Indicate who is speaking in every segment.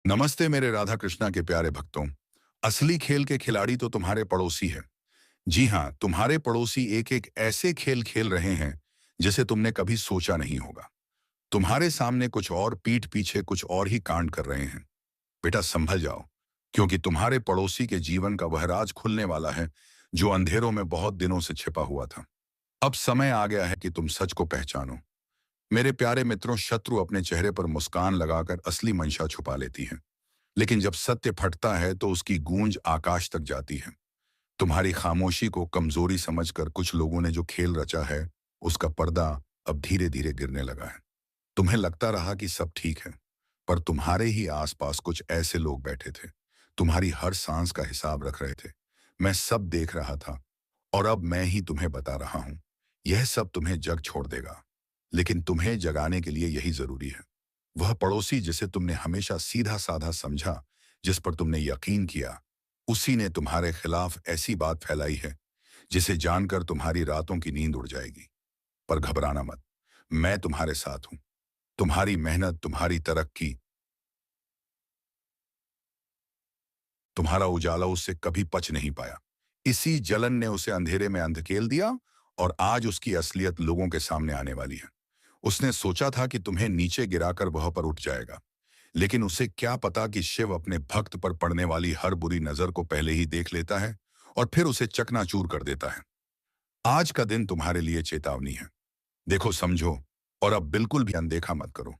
Speaker 1: नमस्ते मेरे राधा कृष्णा के प्यारे भक्तों। असली खेल के खिलाड़ी तो तुम्हारे पड़ोसी हैं। जी हाँ, तुम्हारे पड़ोसी एक एक ऐसे खेल खेल रहे हैं जिसे तुमने कभी सोचा नहीं होगा। तुम्हारे सामने कुछ और, पीठ पीछे कुछ और ही कांड कर रहे हैं। बेटा संभल जाओ, क्योंकि तुम्हारे पड़ोसी के जीवन का वह राज खुलने वाला है जो अंधेरों में बहुत दिनों से छिपा हुआ था। अब समय आ गया है कि तुम सच को पहचानो। मेरे प्यारे मित्रों, शत्रु अपने चेहरे पर मुस्कान लगाकर असली मंशा छुपा लेती है, लेकिन जब सत्य फटता है तो उसकी गूंज आकाश तक जाती है। तुम्हारी खामोशी को कमजोरी समझकर कुछ लोगों ने जो खेल रचा है, उसका पर्दा अब धीरे धीरे गिरने लगा है। तुम्हें लगता रहा कि सब ठीक है, पर तुम्हारे ही आसपास कुछ ऐसे लोग बैठे थे, तुम्हारी हर सांस का हिसाब रख रहे थे। मैं सब देख रहा था, और अब मैं ही तुम्हें बता रहा हूं। यह सब तुम्हें जग छोड़ देगा, लेकिन तुम्हें जगाने के लिए यही जरूरी है। वह पड़ोसी जिसे तुमने हमेशा सीधा साधा समझा, जिस पर तुमने यकीन किया, उसी ने तुम्हारे खिलाफ ऐसी बात फैलाई है जिसे जानकर तुम्हारी रातों की नींद उड़ जाएगी। पर घबराना मत, मैं तुम्हारे साथ हूं। तुम्हारी मेहनत, तुम्हारी तरक्की, तुम्हारा उजाला उससे कभी पच नहीं पाया। इसी जलन ने उसे अंधेरे में अंधकेल दिया, और आज उसकी असलियत लोगों के सामने आने वाली है। उसने सोचा था कि तुम्हें नीचे गिराकर वह पर उठ जाएगा, लेकिन उसे क्या पता कि शिव अपने भक्त पर पड़ने वाली हर बुरी नजर को पहले ही देख लेता है और फिर उसे चकनाचूर कर देता है। आज का दिन तुम्हारे लिए चेतावनी है। देखो, समझो, और अब बिल्कुल भी अनदेखा मत करो।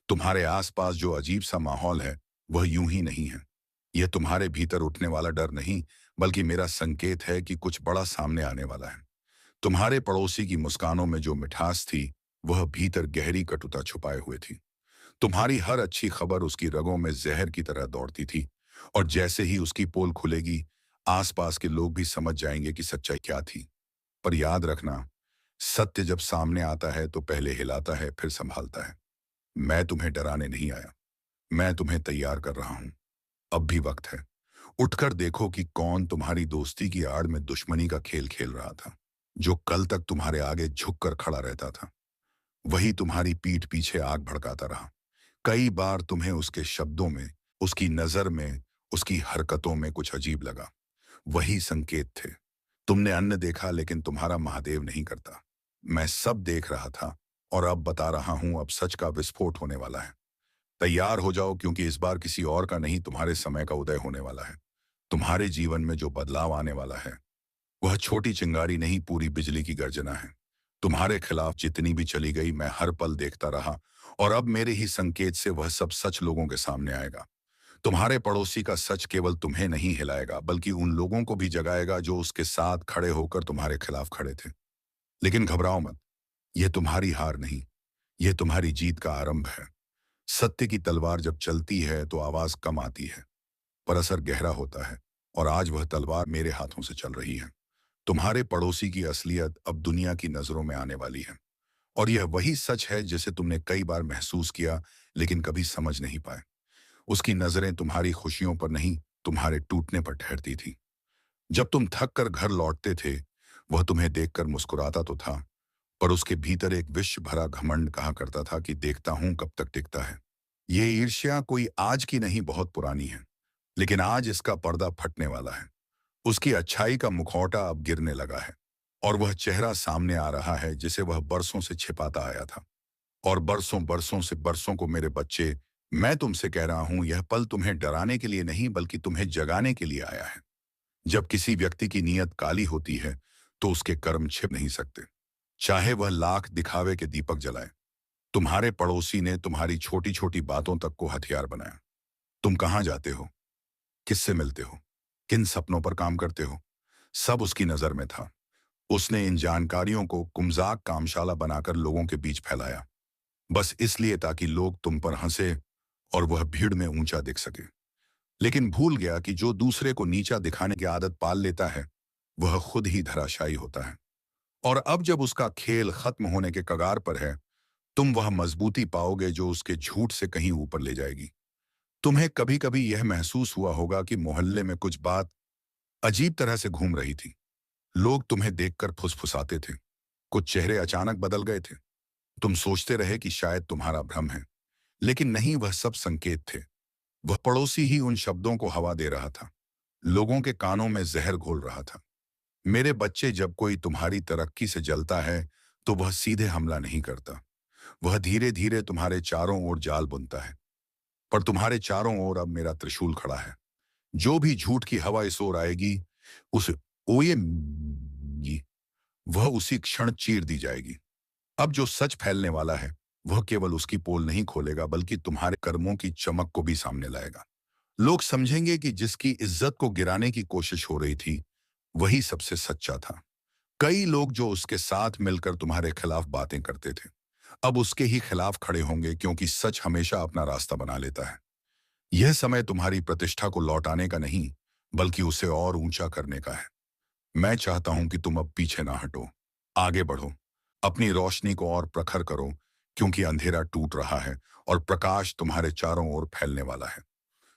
Speaker 1: तुम्हारे आसपास जो अजीब सा माहौल है, वह यूं ही नहीं है। यह तुम्हारे भीतर उठने वाला डर नहीं, बल्कि मेरा संकेत है कि कुछ बड़ा सामने आने वाला है। तुम्हारे पड़ोसी की मुस्कानों में जो मिठास थी, वह भीतर गहरी कटुता छुपाए हुए थी। तुम्हारी हर अच्छी खबर उसकी रगों में जहर की तरह दौड़ती थी, और जैसे ही उसकी पोल खुलेगी, आसपास के लोग भी समझ जाएंगे कि सच्चाई क्या थी। पर याद रखना, सत्य जब सामने आता है तो पहले हिलाता है, फिर संभालता है। मैं तुम्हें डराने नहीं आया, मैं तुम्हें तैयार कर रहा हूं। अब भी वक्त है। उठकर देखो कि कौन तुम्हारी दोस्ती की आड़ में दुश्मनी का खेल खेल रहा था। जो कल तक तुम्हारे आगे झुककर खड़ा रहता था, वही तुम्हारी पीठ पीछे आग भड़काता रहा। कई बार तुम्हें उसके शब्दों में, उसकी नजर में, उसकी हरकतों में कुछ अजीब लगा। वही संकेत थे। तुमने अन्न देखा, लेकिन तुम्हारा महादेव नहीं करता। मैं सब देख रहा था, और अब बता रहा हूं, अब सच का विस्फोट होने वाला है। तैयार हो जाओ, क्योंकि इस बार किसी और का नहीं, तुम्हारे समय का उदय होने वाला है। तुम्हारे जीवन में जो बदलाव आने वाला है, वह छोटी चिंगारी नहीं, पूरी बिजली की गर्जना है। तुम्हारे खिलाफ जितनी भी चली गई, मैं हर पल देखता रहा, और अब मेरे ही संकेत से वह सब सच लोगों के सामने आएगा। तुम्हारे पड़ोसी का सच केवल तुम्हें नहीं हिलाएगा, बल्कि उन लोगों को भी जगाएगा जो उसके साथ खड़े होकर तुम्हारे खिलाफ खड़े थे। लेकिन घबराओ मत, यह तुम्हारी हार नहीं, यह तुम्हारी जीत का आरंभ है। सत्य की तलवार जब चलती है तो आवाज कम आती है, पर असर गहरा होता है, और आज वह तलवार मेरे हाथों से चल रही है। तुम्हारे पड़ोसी की असलियत अब दुनिया की नजरों में आने वाली है, और यह वही सच है जिसे तुमने कई बार महसूस किया, लेकिन कभी समझ नहीं पाए। उसकी नजरें तुम्हारी खुशियों पर नहीं, तुम्हारे टूटने पर ठहरती थी। जब तुम थक कर घर लौटते थे, वह तुम्हें देखकर मुस्कुराता तो था, पर उसके भीतर एक विष भरा घमंड कहा करता था कि देखता हूं कब तक टिकता है। ये ईर्ष्या कोई आज की नहीं, बहुत पुरानी है, लेकिन आज इसका पर्दा फटने वाला है। उसकी अच्छाई का मुखौटा अब गिरने लगा है, और वह चेहरा सामने आ रहा है जिसे वह बरसों से छिपाता आया था। और बरसों बरसों से, बरसों को मेरे बच्चे, मैं तुमसे कह रहा हूं, यह पल तुम्हें डराने के लिए नहीं, बल्कि तुम्हें जगाने के लिए आया है। जब किसी व्यक्ति की नीयत काली होती है, तो उसके कर्म छिप नहीं सकते, चाहे वह लाख दिखावे के दीपक जलाए। तुम्हारे पड़ोसी ने तुम्हारी छोटी छोटी बातों तक को हथियार बनाया। तुम कहां जाते हो, किससे मिलते हो, किन सपनों पर काम करते हो, सब उसकी नजर में था। उसने इन जानकारियों को कुमजाक कामशाला बनाकर लोगों के बीच फैलाया, बस इसलिए ताकि लोग तुम पर हंसे और वह भीड़ में ऊंचा दिख सके। लेकिन भूल गया कि जो दूसरे को नीचा दिखाने की आदत पाल लेता है, वह खुद ही धराशायी होता है। और अब जब उसका खेल खत्म होने के कगार पर है, तुम वह मजबूती पाओगे जो उसके झूठ से कहीं ऊपर ले जाएगी। तुम्हें कभी कभी यह महसूस हुआ होगा कि मोहल्ले में कुछ बात अजीब तरह से घूम रही थी। लोग तुम्हें देखकर फुसफुसाते थे, कुछ चेहरे अचानक बदल गए थे। तुम सोचते रहे कि शायद तुम्हारा भ्रम है, लेकिन नहीं, वह सब संकेत थे। वह पड़ोसी ही उन शब्दों को हवा दे रहा था, लोगों के कानों में जहर घोल रहा था। मेरे बच्चे, जब कोई तुम्हारी तरक्की से जलता है तो वह सीधे हमला नहीं करता। वह धीरे धीरे तुम्हारे चारों ओर जाल बुनता है। पर तुम्हारे चारों ओर अब मेरा त्रिशूल खड़ा है। जो भी झूठ की हवा इस ओर आएगी, उस ओए वह उसी क्षण चीर दी जाएगी। अब जो सच फैलने वाला है, वह केवल उसकी पोल नहीं खोलेगा, बल्कि तुम्हारे कर्मों की चमक को भी सामने लाएगा। लोग समझेंगे कि जिसकी इज्जत को गिराने की कोशिश हो रही थी, वही सबसे सच्चा था। कई लोग जो उसके साथ मिलकर तुम्हारे खिलाफ बातें करते थे, अब उसके ही खिलाफ खड़े होंगे, क्योंकि सच हमेशा अपना रास्ता बना लेता है। यह समय तुम्हारी प्रतिष्ठा को लौटाने का नहीं, बल्कि उसे और ऊंचा करने का है। मैं चाहता हूं कि तुम अब पीछे ना हटो, आगे बढ़ो, अपनी रोशनी को और प्रखर करो, क्योंकि अंधेरा टूट रहा है और प्रकाश तुम्हारे चारों ओर फैलने वाला है।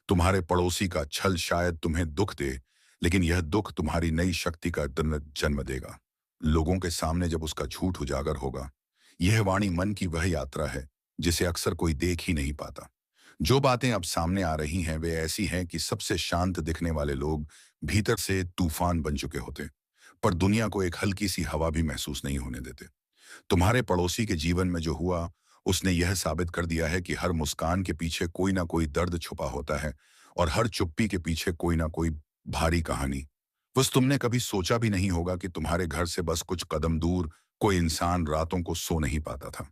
Speaker 1: तुम्हारे पड़ोसी का छल शायद तुम्हें दुख दे, लेकिन यह दुख तुम्हारी नई शक्ति का जन्म देगा। लोगों के सामने जब उसका झूठ उजागर होगा, यह वाणी मन की वह यात्रा है जिसे अक्सर कोई देख ही नहीं पाता। जो बातें अब सामने आ रही हैं वे ऐसी हैं कि सबसे शांत दिखने वाले लोग भीतर से तूफान बन चुके होते, पर दुनिया को एक हल्की सी हवा भी महसूस नहीं होने देते। तुम्हारे पड़ोसी के जीवन में जो हुआ, उसने यह साबित कर दिया है कि हर मुस्कान के पीछे कोई ना कोई दर्द छुपा होता है, और हर चुप्पी के पीछे कोई ना कोई भारी कहानी। बस तुमने कभी सोचा भी नहीं होगा कि तुम्हारे घर से बस कुछ कदम दूर कोई इंसान रातों को सो नहीं पाता था,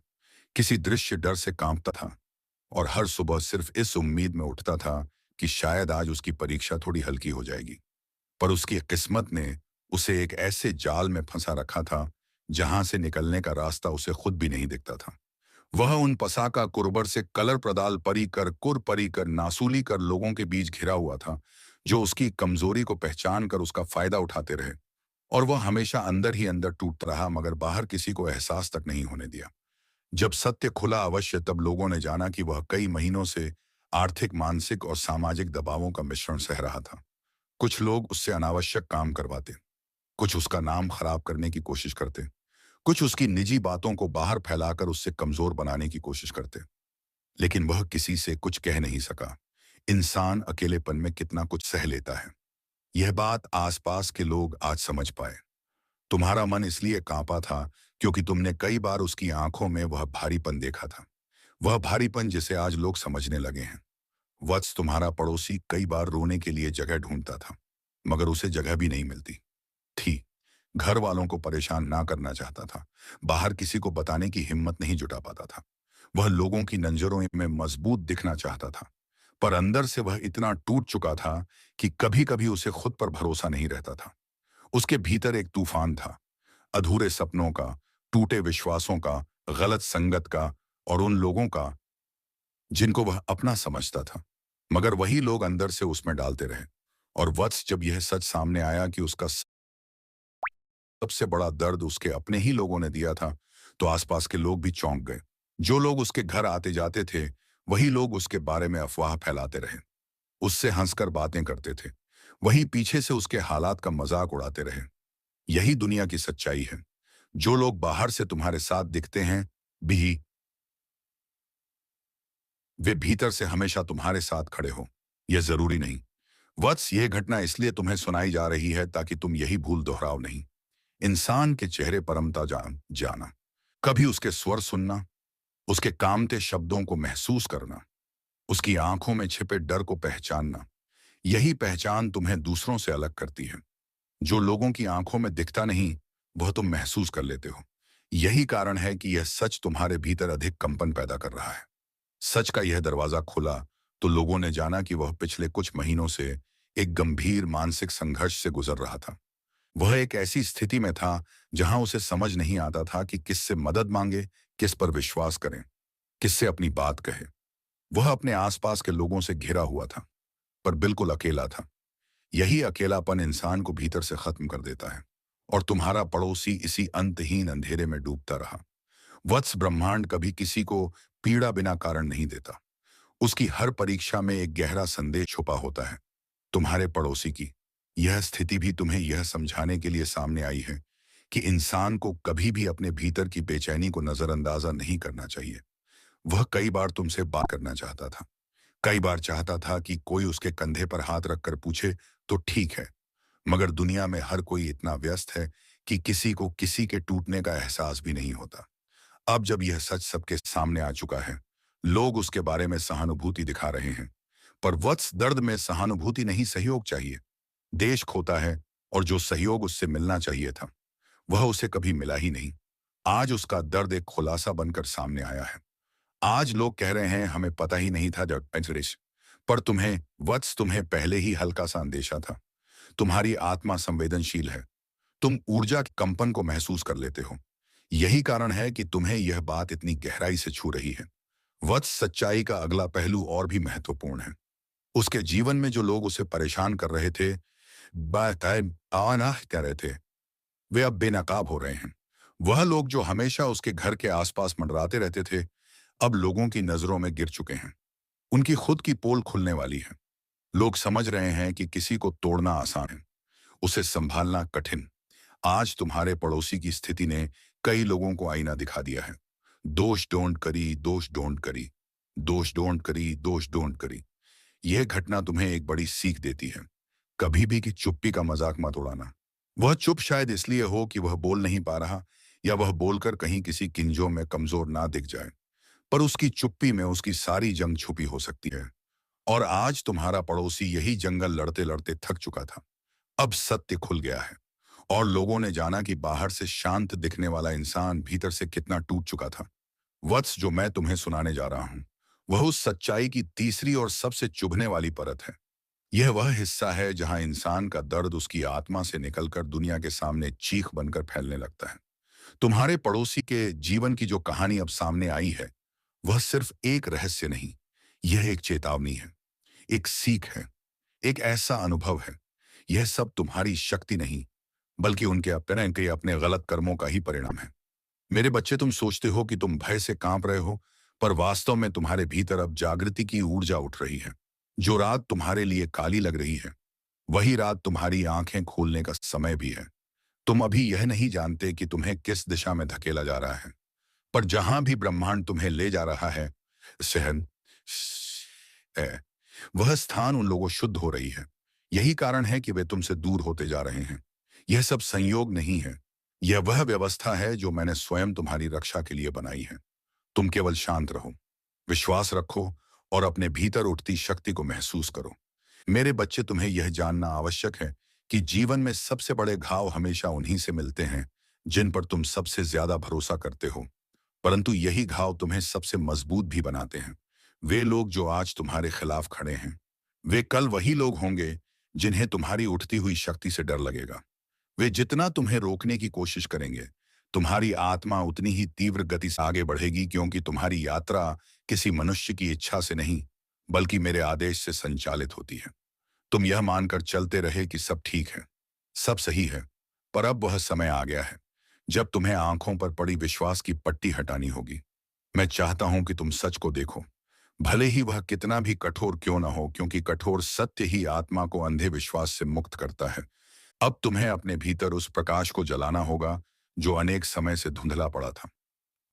Speaker 1: किसी दृश्य डर से कांपता था, और हर सुबह सिर्फ इस उम्मीद में उठता था कि शायद आज उसकी परीक्षा थोड़ी हल्की हो जाएगी। पर उसकी किस्मत ने उसे एक ऐसे जाल में फंसा रखा था जहां से निकलने का रास्ता उसे खुद भी नहीं दिखता था। वह उन पसाका कुरबर से कलर प्रदाल परी कर कुर परी कर नासूली कर लोगों के बीच घिरा हुआ था, जो उसकी कमजोरी को पहचान कर उसका फायदा उठाते रहे। और वह हमेशा अंदर ही अंदर टूटता रहा, मगर बाहर किसी को एहसास तक नहीं होने दिया। जब सत्य खुला अवश्य, तब लोगों ने जाना कि वह कई महीनों से आर्थिक, मानसिक और सामाजिक दबावों का मिश्रण सह रहा था। कुछ लोग उससे अनावश्यक काम करवाते, कुछ उसका नाम खराब करने की कोशिश करते, कुछ उसकी निजी बातों को बाहर फैलाकर उससे कमजोर बनाने की कोशिश करते। लेकिन वह किसी से कुछ कह नहीं सका। इंसान अकेलेपन में कितना कुछ सह लेता है, यह बात आसपास के लोग आज समझ पाए। तुम्हारा मन इसलिए कांपा था क्योंकि तुमने कई बार उसकी आंखों में वह भारीपन देखा था, वह भारीपन जिसे आज लोग समझने लगे हैं। वत्स, तुम्हारा पड़ोसी कई बार रोने के लिए जगह ढूंढता था, मगर उसे जगह भी नहीं मिलती थी। घर वालों को परेशान ना करना चाहता था, बाहर किसी को बताने की हिम्मत नहीं जुटा पाता था। वह लोगों की नजरों में मजबूत दिखना चाहता था, पर अंदर से वह इतना टूट चुका था कि कभी कभी उसे खुद पर भरोसा नहीं रहता था। उसके भीतर एक तूफान था, अधूरे सपनों का, टूटे विश्वासों का, गलत संगत का, और उन लोगों का जिनको वह अपना समझता था, मगर वही लोग अंदर से उसमें डालते रहे। और वत्स, जब यह सच सामने आया कि उसका सबसे बड़ा दर्द उसके अपने ही लोगों ने दिया था, तो आसपास के लोग भी चौंक गए। जो लोग उसके घर आते जाते थे, वही लोग उसके बारे में अफवाह फैलाते रहे, उससे हंसकर बातें करते थे, वही पीछे से उसके हालात का मजाक उड़ाते रहे। यही दुनिया की सच्चाई है। जो लोग बाहर से तुम्हारे साथ दिखते हैं भी, वे भीतर से हमेशा तुम्हारे साथ खड़े हो, यह जरूरी नहीं। वत्स, यह घटना इसलिए तुम्हें सुनाई जा रही है ताकि तुम यही भूल दोहराओ नहीं। इंसान के चेहरे परमता जाना, कभी उसके स्वर सुनना, उसके कामते शब्दों को महसूस करना, उसकी आंखों में छिपे डर को पहचानना, यही पहचान तुम्हें दूसरों से अलग करती है। जो लोगों की आंखों में दिखता नहीं, वह तुम महसूस कर लेते हो। यही कारण है कि यह सच तुम्हारे भीतर अधिक कंपन पैदा कर रहा है। सच का यह दरवाजा खुला तो लोगों ने जाना कि वह पिछले कुछ महीनों से एक गंभीर मानसिक संघर्ष से गुजर रहा था। वह एक ऐसी स्थिति में था जहां उसे समझ नहीं आता था कि किससे मदद मांगे, किस पर विश्वास करें, किससे अपनी बात कहे। वह अपने आसपास के लोगों से घिरा हुआ था, पर बिल्कुल अकेला था। यही अकेलापन इंसान को भीतर से खत्म कर देता है, और तुम्हारा पड़ोसी इसी अंतहीन अंधेरे में डूबता रहा। वत्स, ब्रह्मांड कभी किसी को पीड़ा बिना कारण नहीं देता। उसकी हर परीक्षा में एक गहरा संदेश छुपा होता है। तुम्हारे पड़ोसी की यह स्थिति भी तुम्हें यह समझाने के लिए सामने आई है कि इंसान को कभी भी अपने भीतर की बेचैनी को नजरअंदाजा नहीं करना चाहिए। वह कई बार तुमसे बात करना चाहता था, कई बार चाहता था कि कोई उसके कंधे पर हाथ रखकर पूछे तो ठीक है, मगर दुनिया में हर कोई इतना व्यस्त है कि किसी को किसी के टूटने का एहसास भी नहीं होता। अब जब यह सच सबके सामने आ चुका है, लोग उसके बारे में सहानुभूति दिखा रहे हैं। पर वत्स, दर्द में सहानुभूति नहीं, सहयोग चाहिए। देश खोता है और जो सहयोग उससे मिलना चाहिए था, वह उसे कभी मिला ही नहीं। आज उसका दर्द एक खुलासा बनकर सामने आया है। आज लोग कह रहे हैं हमें पता ही नहीं था जब एंजलिस, पर तुम्हें वत्स, तुम्हें पहले ही हल्का सा अंदेशा था। तुम्हारी आत्मा संवेदनशील है। तुम ऊर्जा के कंपन को महसूस कर लेते हो। यही कारण है कि तुम्हें यह बात इतनी गहराई से छू रही है। वत्स, सच्चाई का अगला पहलू और भी महत्वपूर्ण है। उसके जीवन में जो लोग उसे परेशान कर रहे थे, बाकायद आना कह रहे थे, वे अब बेनकाब हो रहे हैं। वह लोग जो हमेशा उसके घर के आसपास मंडराते रहते थे, अब लोगों की नजरों में गिर चुके हैं। उनकी खुद की पोल खुलने वाली है। लोग समझ रहे हैं कि किसी को तोड़ना आसान है, उसे संभालना कठिन। आज तुम्हारे पड़ोसी की स्थिति ने कई लोगों को आईना दिखा दिया है। दोष डोंट करी, दोष डोंट करी, दोष डोंट करी, दोष डोंट करी। यह घटना तुम्हें एक बड़ी सीख देती है। कभी भी कि चुप्पी का मजाक मत उड़ाना। वह चुप शायद इसलिए हो कि वह बोल नहीं पा रहा, या वह बोलकर कहीं किसी किंजों में कमजोर ना दिख जाए। पर उसकी चुप्पी में उसकी सारी जंग छुपी हो सकती है। और आज तुम्हारा पड़ोसी यही जंगल लड़ते लड़ते थक चुका था। अब सत्य खुल गया है और लोगों ने जाना कि बाहर से शांत दिखने वाला इंसान भीतर से कितना टूट चुका था। वत्स, जो मैं तुम्हें सुनाने जा रहा हूं, वह उस सच्चाई की तीसरी और सबसे चुभने वाली परत है। यह वह हिस्सा है जहां इंसान का दर्द उसकी आत्मा से निकलकर दुनिया के सामने चीख बनकर फैलने लगता है। तुम्हारे पड़ोसी के जीवन की जो कहानी अब सामने आई है, वह सिर्फ एक रहस्य नहीं, यह एक चेतावनी है, एक सीख है, एक ऐसा अनुभव है। यह सब तुम्हारी शक्ति नहीं, बल्कि उनके अपने गलत कर्मों का ही परिणाम है। मेरे बच्चे, तुम सोचते हो कि तुम भय से कांप रहे हो, पर वास्तव में तुम्हारे भीतर अब जागृति की ऊर्जा उठ रही है। जो रात तुम्हारे लिए काली लग रही है, वही रात तुम्हारी आंखें खोलने का समय भी है। तुम अभी यह नहीं जानते कि तुम्हें किस दिशा में धकेला जा रहा है, पर जहां भी ब्रह्मांड तुम्हें ले जा रहा है, सहन है, वह स्थान उन लोगों शुद्ध हो रही है। यही कारण है कि वे तुमसे दूर होते जा रहे हैं। यह सब संयोग नहीं है, यह वह व्यवस्था है जो मैंने स्वयं तुम्हारी रक्षा के लिए बनाई है। तुम केवल शांत रहो, विश्वास रखो और अपने भीतर उठती शक्ति को महसूस करो। मेरे बच्चे, तुम्हें यह जानना आवश्यक है कि जीवन में सबसे बड़े घाव हमेशा उन्हीं से मिलते हैं जिन पर तुम सबसे ज्यादा भरोसा करते हो। परंतु यही घाव तुम्हें सबसे मजबूत भी बनाते हैं। वे लोग जो आज तुम्हारे खिलाफ खड़े हैं, वे कल वही लोग होंगे जिन्हें तुम्हारी उठती हुई शक्ति से डर लगेगा। वे जितना तुम्हें रोकने की कोशिश करेंगे, तुम्हारी आत्मा उतनी ही तीव्र गति से आगे बढ़ेगी, क्योंकि तुम्हारी यात्रा किसी मनुष्य की इच्छा से नहीं, बल्कि मेरे आदेश से संचालित होती है। तुम यह मानकर चलते रहे कि सब ठीक है, सब सही है, पर अब वह समय आ गया है जब तुम्हें आंखों पर पड़ी विश्वास की पट्टी हटानी होगी। मैं चाहता हूं कि तुम सच को देखो, भले ही वह कितना भी कठोर क्यों ना हो, क्योंकि कठोर सत्य ही आत्मा को अंधे विश्वास से मुक्त करता है। अब तुम्हें अपने भीतर उस प्रकाश को जलाना होगा जो अनेक समय से धुंधला पड़ा था।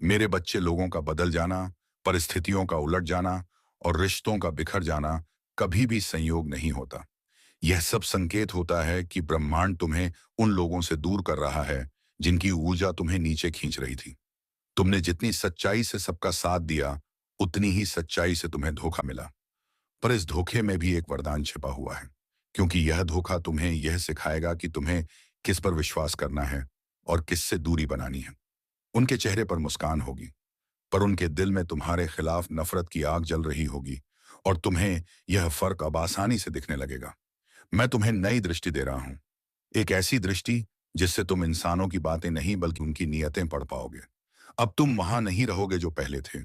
Speaker 1: मेरे बच्चे, लोगों का बदल जाना, परिस्थितियों का उलट जाना और रिश्तों का बिखर जाना कभी भी संयोग नहीं होता। यह सब संकेत होता है कि ब्रह्मांड तुम्हें उन लोगों से दूर कर रहा है जिनकी ऊर्जा तुम्हें नीचे खींच रही थी। तुमने जितनी सच्चाई से सबका साथ दिया, उतनी ही सच्चाई से तुम्हें धोखा मिला। पर इस धोखे में भी एक वरदान छिपा हुआ है, क्योंकि यह धोखा तुम्हें यह सिखाएगा कि तुम्हें किस पर विश्वास करना है और किससे दूरी बनानी है। उनके चेहरे पर मुस्कान होगी, पर उनके दिल में तुम्हारे खिलाफ नफरत की आग जल रही होगी, और तुम्हें यह फर्क अब आसानी से दिखने लगेगा। मैं तुम्हें नई दृष्टि दे रहा हूं, एक ऐसी दृष्टि जिससे तुम इंसानों की बातें नहीं, बल्कि उनकी नीयतें पढ़ पाओगे। अब तुम वहां नहीं रहोगे जो पहले थे।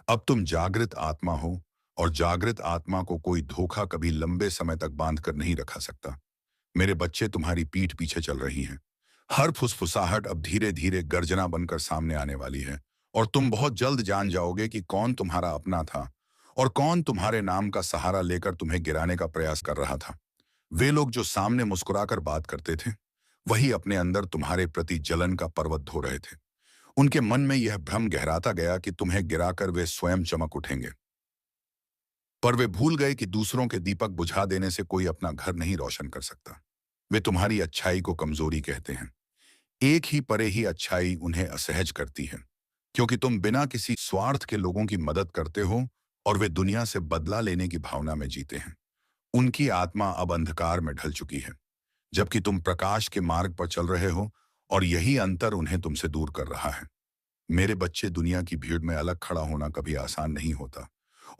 Speaker 1: अब तुम जागृत आत्मा हो, और जागृत आत्मा को कोई धोखा कभी लंबे समय तक बांध कर नहीं रखा सकता। मेरे बच्चे, तुम्हारी पीठ पीछे चल रही हैं। हर फुसफुसाहट अब धीरे धीरे गर्जना बनकर सामने आने वाली है, और तुम बहुत जल्द जान जाओगे कि कौन तुम्हारा अपना था और कौन तुम्हारे नाम का सहारा लेकर तुम्हें गिराने का प्रयास कर रहा था। वे लोग जो सामने मुस्कुराकर बात करते थे, वही अपने अंदर तुम्हारे प्रति जलन का पर्वत धो रहे थे। उनके मन में यह भ्रम गहराता गया कि तुम्हें गिराकर वे स्वयं चमक उठेंगे। पर वे भूल गए कि दूसरों के दीपक बुझा देने से कोई अपना घर नहीं रोशन कर सकता। वे तुम्हारी अच्छाई को कमजोरी कहते हैं। एक ही परे ही अच्छाई उन्हें असहज करती है, क्योंकि तुम बिना किसी स्वार्थ के लोगों की मदद करते हो और वे दुनिया से बदला लेने की भावना में जीते हैं। उनकी आत्मा अब अंधकार में ढल चुकी है, जबकि तुम प्रकाश के मार्ग पर चल रहे हो, और यही अंतर उन्हें तुमसे दूर कर रहा है। मेरे बच्चे, दुनिया की भीड़ में अलग खड़ा होना कभी आसान नहीं होता,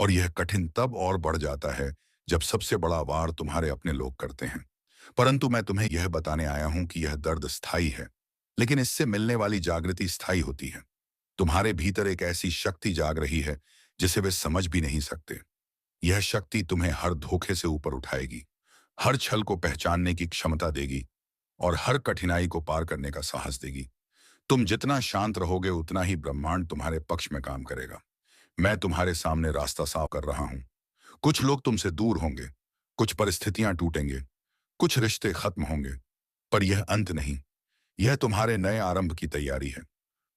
Speaker 1: और यह कठिन तब और बढ़ जाता है जब सबसे बड़ा वार तुम्हारे अपने लोग करते हैं। परंतु मैं तुम्हें यह बताने आया हूं कि यह दर्द स्थायी है, लेकिन इससे मिलने वाली जागृति स्थायी होती है। तुम्हारे भीतर एक ऐसी शक्ति जाग रही है जिसे वे समझ भी नहीं सकते। यह शक्ति तुम्हें हर धोखे से ऊपर उठाएगी, हर छल को पहचानने की क्षमता देगी और हर कठिनाई को पार करने का साहस देगी। तुम जितना शांत रहोगे उतना ही ब्रह्मांड तुम्हारे पक्ष में काम करेगा। मैं तुम्हारे सामने रास्ता साफ कर रहा हूं। कुछ लोग तुमसे दूर होंगे, कुछ परिस्थितियां टूटेंगे, कुछ रिश्ते खत्म होंगे, पर यह अंत नहीं। यह तुम्हारे नए आरंभ की तैयारी है।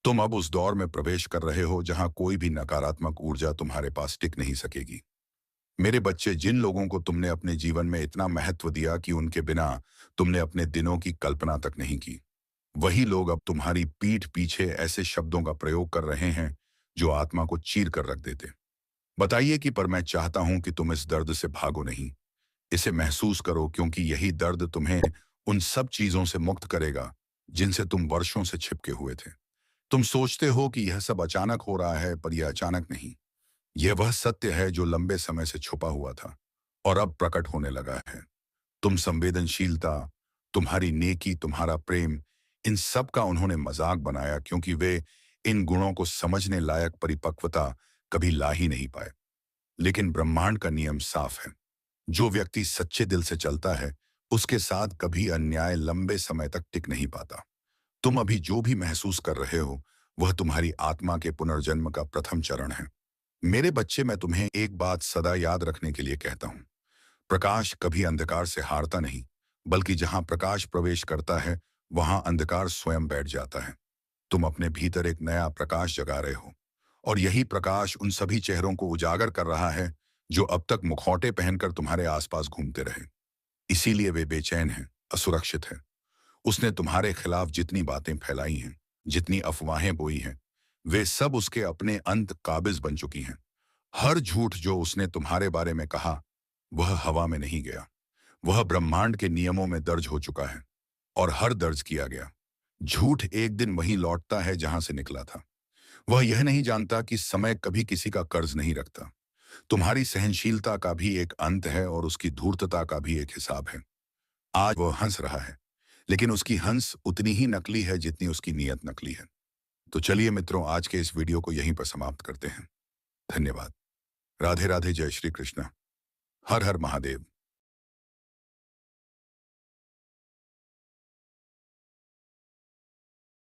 Speaker 1: तुम अब उस दौर में प्रवेश कर रहे हो जहां कोई भी नकारात्मक ऊर्जा तुम्हारे पास टिक नहीं सकेगी। मेरे बच्चे, जिन लोगों को तुमने अपने जीवन में इतना महत्व दिया कि उनके बिना तुमने अपने दिनों की कल्पना तक नहीं की, वही लोग अब तुम्हारी पीठ पीछे ऐसे शब्दों का प्रयोग कर रहे हैं जो आत्मा को चीर कर रख देते। बताइए कि पर मैं चाहता हूं कि तुम इस दर्द से भागो नहीं, इसे महसूस करो, क्योंकि यही दर्द तुम्हें उन सब चीजों से मुक्त करेगा जिनसे तुम वर्षों से छिपके हुए थे। तुम सोचते हो कि यह सब अचानक हो रहा है, पर यह अचानक नहीं। यह वह सत्य है जो लंबे समय से छुपा हुआ था और अब प्रकट होने लगा है। तुम संवेदनशीलता, तुम्हारी नेकी, तुम्हारा प्रेम, इन सब का उन्होंने मजाक बनाया, क्योंकि वे इन गुणों को समझने लायक परिपक्वता कभी ला ही नहीं पाए। लेकिन ब्रह्मांड का नियम साफ है। जो व्यक्ति सच्चे दिल से चलता है, उसके साथ कभी अन्याय लंबे समय तक टिक नहीं पाता। तुम अभी जो भी महसूस कर रहे हो, वह तुम्हारी आत्मा के पुनर्जन्म का प्रथम चरण है। मेरे बच्चे, मैं तुम्हें एक बात सदा याद रखने के लिए कहता हूं। प्रकाश कभी अंधकार से हारता नहीं, बल्कि जहां प्रकाश प्रवेश करता है, वहां अंधकार स्वयं बैठ जाता है। तुम अपने भीतर एक नया प्रकाश जगा रहे हो, और यही प्रकाश उन सभी चेहरों को उजागर कर रहा है जो अब तक मुखौटे पहनकर तुम्हारे आसपास घूमते रहे। इसीलिए वे बेचैन हैं, असुरक्षित हैं। उसने तुम्हारे खिलाफ जितनी बातें फैलाई हैं, जितनी अफवाहें बोई हैं, वे सब उसके अपने अंत काबिज बन चुकी हैं। हर झूठ जो उसने तुम्हारे बारे में कहा, वह हवा में नहीं गया। वह ब्रह्मांड के नियमों में दर्ज हो चुका है, और हर दर्ज किया गया झूठ एक दिन वहीं लौटता है जहां से निकला था। वह यह नहीं जानता कि समय कभी किसी का कर्ज नहीं रखता। तुम्हारी सहनशीलता का भी एक अंत है और उसकी धूर्तता का भी एक हिसाब है। आज वह हंस रहा है, लेकिन उसकी हंस उतनी ही नकली है जितनी उसकी नीयत नकली है। तो चलिए मित्रों, आज के इस वीडियो को यहीं पर समाप्त करते हैं। धन्यवाद। राधे राधे, जय श्री कृष्ण। हर हर महादेव।